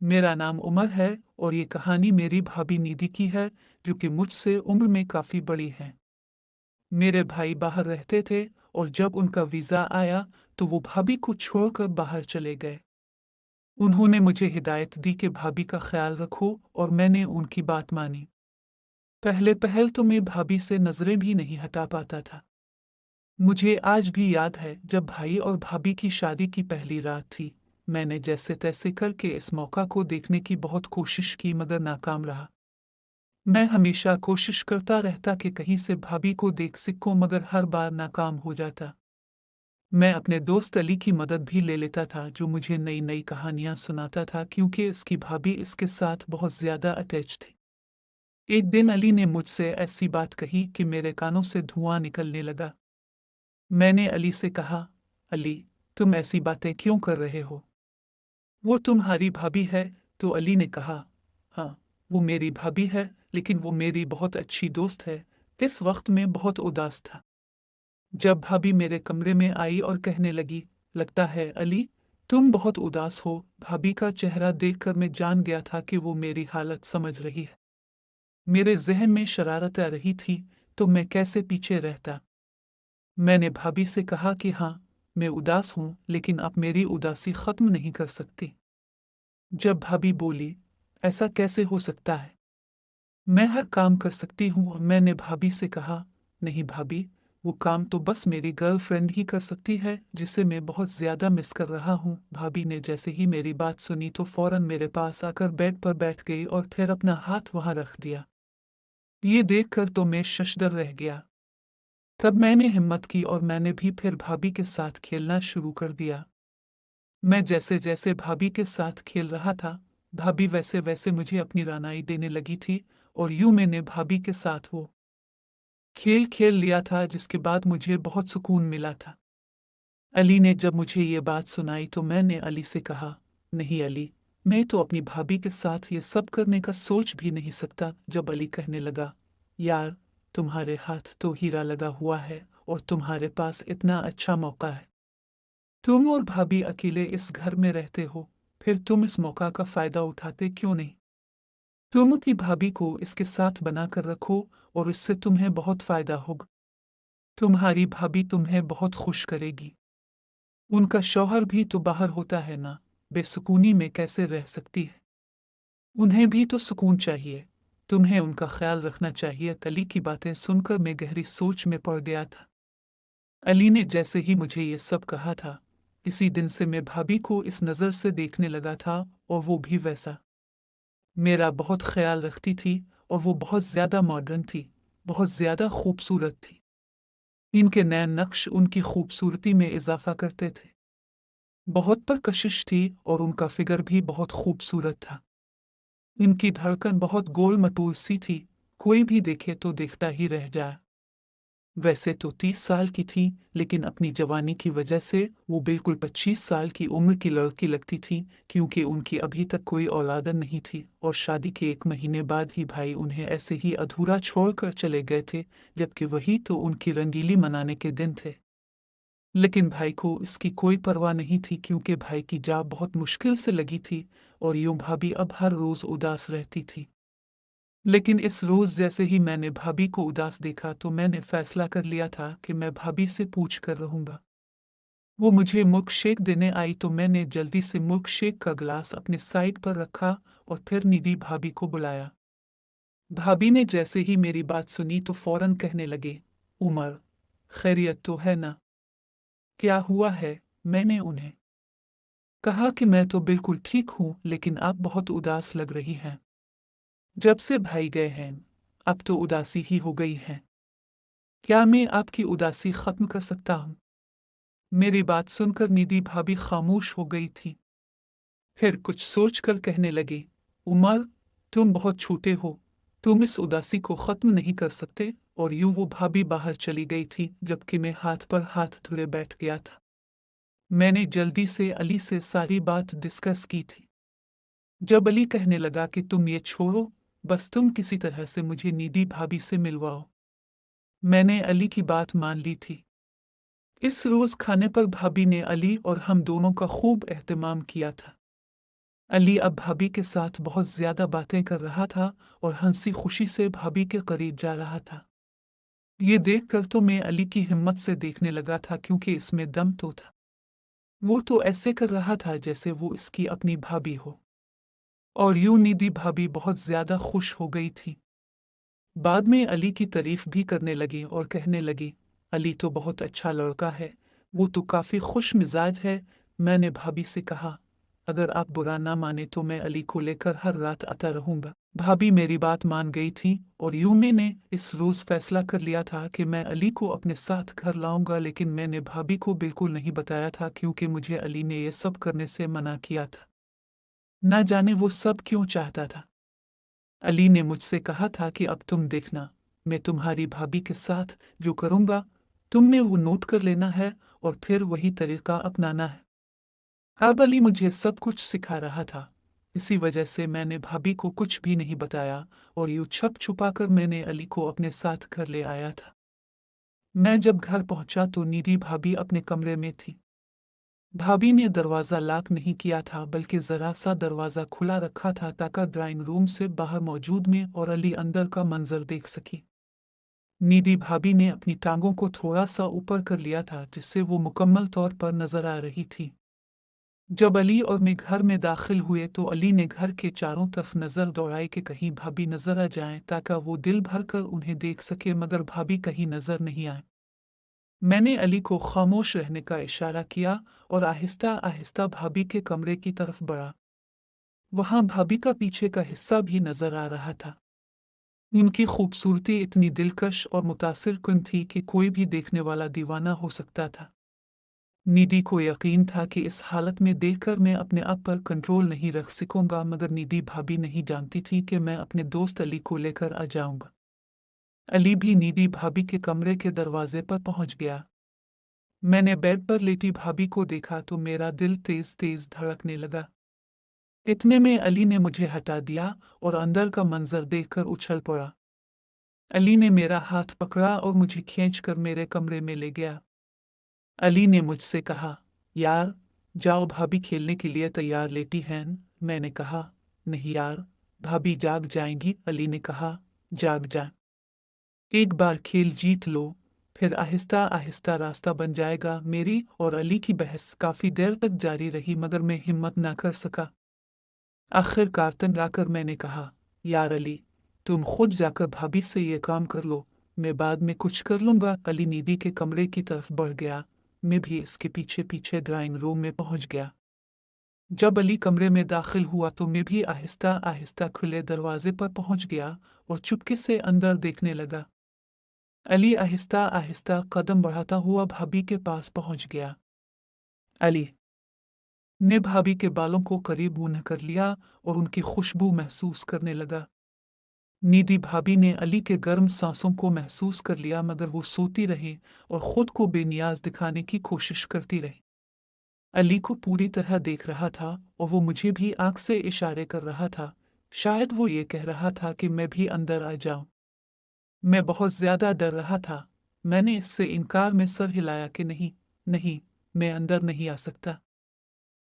मेरा नाम उमर है और ये कहानी मेरी भाभी निधि की है, जो कि मुझसे उम्र में काफ़ी बड़ी है। मेरे भाई बाहर रहते थे और जब उनका वीज़ा आया तो वो भाभी को छोड़कर बाहर चले गए। उन्होंने मुझे हिदायत दी कि भाभी का ख्याल रखो और मैंने उनकी बात मानी। पहले पहल तो मैं भाभी से नज़रें भी नहीं हटा पाता था। मुझे आज भी याद है जब भाई और भाभी की शादी की पहली रात थी। मैंने जैसे तैसे करके इस मौका को देखने की बहुत कोशिश की मगर नाकाम रहा। मैं हमेशा कोशिश करता रहता कि कहीं से भाभी को देख सकूं मगर हर बार नाकाम हो जाता। मैं अपने दोस्त अली की मदद भी ले लेता था जो मुझे नई नई कहानियां सुनाता था क्योंकि इसकी भाभी इसके साथ बहुत ज्यादा अटैच थी। एक दिन अली ने मुझसे ऐसी बात कही कि मेरे कानों से धुआं निकलने लगा। मैंने अली से कहा, अली, तुम ऐसी बातें क्यों कर रहे हो? वो तुम्हारी भाभी है। तो अली ने कहा, हाँ, वो मेरी भाभी है, लेकिन वो मेरी बहुत अच्छी दोस्त है। इस वक्त मैं बहुत उदास था। जब भाभी मेरे कमरे में आई और कहने लगी, लगता है अली, तुम बहुत उदास हो। भाभी का चेहरा देखकर मैं जान गया था कि वो मेरी हालत समझ रही है। मेरे जहन में शरारत आ रही थी, तो मैं कैसे पीछे रहता। मैंने भाभी से कहा कि हाँ, मैं उदास हूँ, लेकिन आप मेरी उदासी खत्म नहीं कर सकती। जब भाभी बोली, ऐसा कैसे हो सकता है? मैं हर काम कर सकती हूँ। मैंने भाभी से कहा, नहीं भाभी, वो काम तो बस मेरी गर्लफ्रेंड ही कर सकती है, जिसे मैं बहुत ज्यादा मिस कर रहा हूँ। भाभी ने जैसे ही मेरी बात सुनी तो फौरन मेरे पास आकर बेड पर बैठ गई और फिर अपना हाथ वहां रख दिया। ये देखकर तो मैं शशदर रह गया। तब मैंने हिम्मत की और मैंने भी फिर भाभी के साथ खेलना शुरू कर दिया। मैं जैसे जैसे भाभी के साथ खेल रहा था, भाभी वैसे वैसे मुझे अपनी रानाई देने लगी थी और यूं मैंने भाभी के साथ वो खेल खेल लिया था जिसके बाद मुझे बहुत सुकून मिला था। अली ने जब मुझे ये बात सुनाई तो मैंने अली से कहा, नहीं अली, मैं तो अपनी भाभी के साथ ये सब करने का सोच भी नहीं सकता। जब अली कहने लगा, यार, तुम्हारे हाथ तो हीरा लगा हुआ है और तुम्हारे पास इतना अच्छा मौका है। तुम और भाभी अकेले इस घर में रहते हो, फिर तुम इस मौका का फायदा उठाते क्यों नहीं? तुम अपनी भाभी को इसके साथ बना कर रखो और इससे तुम्हें बहुत फायदा होगा। तुम्हारी भाभी तुम्हें बहुत खुश करेगी। उनका शौहर भी तो बाहर होता है ना, बेसुकूनी में कैसे रह सकती है? उन्हें भी तो सुकून चाहिए। तुम्हें उनका ख्याल रखना चाहिए। अली की बातें सुनकर मैं गहरी सोच में पड़ गया था। अली ने जैसे ही मुझे ये सब कहा था, इसी दिन से मैं भाभी को इस नज़र से देखने लगा था और वो भी वैसा। मेरा बहुत ख्याल रखती थी और वो बहुत ज़्यादा मॉडर्न थी, बहुत ज़्यादा खूबसूरत थी। इनके नए नक्श उनकी खूबसूरती में इजाफा करते थे। बहुत परकशिश थी और उनका फिगर भी बहुत खूबसूरत था। इनकी धड़कन बहुत गोल मटोल सी थी, कोई भी देखे तो देखता ही रह जाए। वैसे तो 30 साल की थी, लेकिन अपनी जवानी की वजह से वो बिल्कुल 25 साल की उम्र की लड़की लगती थी, क्योंकि उनकी अभी तक कोई औलादन नहीं थी और शादी के 1 महीने बाद ही भाई उन्हें ऐसे ही अधूरा छोड़कर चले गए थे, जबकि वही तो उनकी रंगीली मनाने के दिन थे। लेकिन भाई को इसकी कोई परवाह नहीं थी, क्योंकि भाई की जान बहुत मुश्किल से लगी थी और यूं भाभी अब हर रोज उदास रहती थी। लेकिन इस रोज जैसे ही मैंने भाभी को उदास देखा तो मैंने फैसला कर लिया था कि मैं भाभी से पूछ कर रहूंगा। वो मुझे मिल्क शेक देने आई तो मैंने जल्दी से मिल्क शेक का गिलास अपने साइड पर रखा और फिर निधि भाभी को बुलाया। भाभी ने जैसे ही मेरी बात सुनी तो फौरन कहने लगे, उमर, खैरियत तो है ना? क्या हुआ है? मैंने उन्हें कहा कि मैं तो बिल्कुल ठीक हूँ, लेकिन आप बहुत उदास लग रही हैं। जब से भाई गए हैं, अब तो उदासी ही हो गई है। क्या मैं आपकी उदासी खत्म कर सकता हूँ? मेरी बात सुनकर निधि भाभी खामोश हो गई थी। फिर कुछ सोचकर कहने लगी, उमर, तुम बहुत छोटे हो, तुम इस उदासी को खत्म नहीं कर सकते। और यूं वो भाभी बाहर चली गई थी, जबकि मैं हाथ पर हाथ धरे बैठ गया था। मैंने जल्दी से अली से सारी बात डिस्कस की थी। जब अली कहने लगा कि तुम ये छोड़ो, बस तुम किसी तरह से मुझे निधि भाभी से मिलवाओ, मैंने अली की बात मान ली थी। इस रोज खाने पर भाभी ने अली और हम दोनों का खूब एहतमाम किया था। अली अब भाभी के साथ बहुत ज्यादा बातें कर रहा था और हंसी खुशी से भाभी के करीब जा रहा था। ये देखकर तो मैं अली की हिम्मत से देखने लगा था, क्योंकि इसमें दम तो था। वो तो ऐसे कर रहा था जैसे वो इसकी अपनी भाभी हो। और यूं निधि भाभी बहुत ज्यादा खुश हो गई थी। बाद में अली की तारीफ भी करने लगी और कहने लगी, अली तो बहुत अच्छा लड़का है, वो तो काफी खुश मिजाज है। मैंने भाभी से कहा, अगर आप बुरा ना माने तो मैं अली को लेकर हर रात आता रहूंगा। भाभी मेरी बात मान गई थी और यूमी ने इस रोज फैसला कर लिया था कि मैं अली को अपने साथ घर लाऊंगा, लेकिन मैंने भाभी को बिल्कुल नहीं बताया था, क्योंकि मुझे अली ने यह सब करने से मना किया था। ना जाने वो सब क्यों चाहता था। अली ने मुझसे कहा था कि अब तुम देखना, मैं तुम्हारी भाभी के साथ जो करूंगा तुमने वो नोट कर लेना है और फिर वही तरीका अपनाना है। अब अली मुझे सब कुछ सिखा रहा था। इसी वजह से मैंने भाभी को कुछ भी नहीं बताया और यूं छुप छुपा कर मैंने अली को अपने साथ घर ले आया था। मैं जब घर पहुंचा तो निधि भाभी अपने कमरे में थी। भाभी ने दरवाजा लॉक नहीं किया था, बल्कि जरा सा दरवाजा खुला रखा था ताकि ड्राइंग रूम से बाहर मौजूद मैं और अली अंदर का मंजर देख सकी। निधि भाभी ने अपनी टांगों को थोड़ा सा ऊपर कर लिया था, जिससे वो मुकम्मल तौर पर नजर आ रही थी। जब अली और मैं घर में दाखिल हुए तो अली ने घर के चारों तरफ नजर दौड़ाई कि कहीं भाभी नजर आ जाएं, ताकि वो दिल भर कर उन्हें देख सके, मगर भाभी कहीं नजर नहीं आए। मैंने अली को खामोश रहने का इशारा किया और आहिस्ता आहिस्ता भाभी के कमरे की तरफ बढ़ा। वहां भाभी का पीछे का हिस्सा भी नजर आ रहा था। उनकी खूबसूरती इतनी दिलकश और मुतासिर कुन थी कि कोई भी देखने वाला दीवाना हो सकता था। निधि को यकीन था कि इस हालत में देखकर मैं अपने आप पर कंट्रोल नहीं रख सकूंगा, मगर निधि भाभी नहीं जानती थी कि मैं अपने दोस्त अली को लेकर आ जाऊंगा। अली भी निधि भाभी के कमरे के दरवाजे पर पहुंच गया। मैंने बेड पर लेटी भाभी को देखा तो मेरा दिल तेज तेज धड़कने लगा। इतने में अली ने मुझे हटा दिया और अंदर का मंजर देखकर उछल पड़ा। अली ने मेरा हाथ पकड़ा और मुझे खींचकर मेरे कमरे में ले गया। अली ने मुझसे कहा, यार जाओ, भाभी खेलने के लिए तैयार लेटी हैं। मैंने कहा, नहीं यार, भाभी जाग जाएंगी। अली ने कहा, जाग जा, एक बार खेल जीत लो, फिर आहिस्ता आहिस्ता रास्ता बन जाएगा। मेरी और अली की बहस काफी देर तक जारी रही, मगर मैं हिम्मत ना कर सका। आखिरकार तंग मैंने कहा, यार अली, तुम खुद जाकर भाभी से ये काम कर लो, मैं बाद में कुछ कर लूंगा। अली निधि के कमरे की तरफ बढ़ गया। मैं भी इसके पीछे पीछे ड्राइंग रूम में पहुंच गया। जब अली कमरे में दाखिल हुआ तो मैं भी आहिस्ता आहिस्ता खुले दरवाजे पर पहुंच गया और चुपके से अंदर देखने लगा। अली आहिस्ता आहिस्ता कदम बढ़ाता हुआ भाभी के पास पहुंच गया। अली ने भाभी के बालों को करीब मुंह कर लिया और उनकी खुशबू महसूस करने लगा। निधि भाभी ने अली के गर्म सांसों को महसूस कर लिया, मगर वो सोती रही और खुद को बेनियाज दिखाने की कोशिश करती रही। अली को पूरी तरह देख रहा था और वो मुझे भी आंख से इशारे कर रहा था। शायद वो ये कह रहा था कि मैं भी अंदर आ जाऊं। मैं बहुत ज्यादा डर रहा था। मैंने इससे इनकार में सर हिलाया कि नहीं, नहीं, मैं अंदर नहीं आ सकता।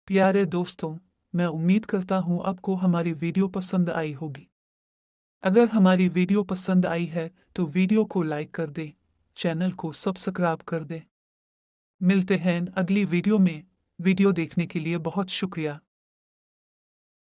प्यारे दोस्तों, मैं उम्मीद करता हूँ आपको हमारी वीडियो पसंद आई होगी। अगर हमारी वीडियो पसंद आई है तो वीडियो को लाइक कर दें, चैनल को सब्सक्राइब कर दें। मिलते हैं अगली वीडियो में। वीडियो देखने के लिए बहुत शुक्रिया।